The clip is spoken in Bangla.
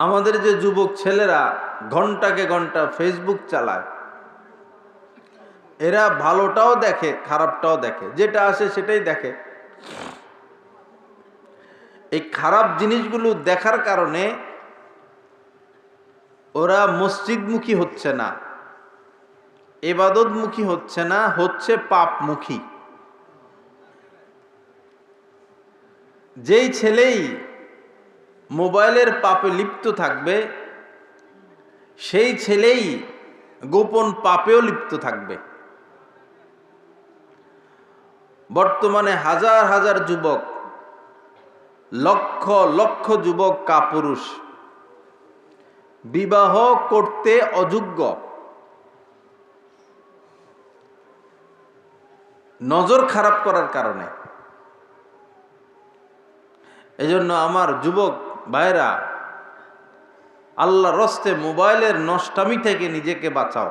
আমাদের যে যুবক ছেলেরা ঘন্টাকে ঘন্টা ফেসবুক চালায়, এরা ভালোটাও দেখে খারাপটাও দেখে, যেটা আসে সেটাই দেখে। এই খারাপ জিনিসগুলো দেখার কারণে ওরা মসজিদমুখী হচ্ছে না, ইবাদতমুখী হচ্ছে না, হচ্ছে পাপমুখী। যেই ছেলেই মোবাইলের পাপে লিপ্ত থাকবে, সেই ছেলেই গোপন পাপেও লিপ্ত থাকবে। বর্তমানে হাজার হাজার যুবক, লক্ষ লক্ষ যুবক কাপুরুষ বিবাহ করতে অযোগ্য, নজর খারাপ করার কারণে। এজন্য আমার যুবক ভাইরা, আল্লাহর রস্তে মোবাইলের নষ্টামি থেকে নিজেকে বাঁচাও।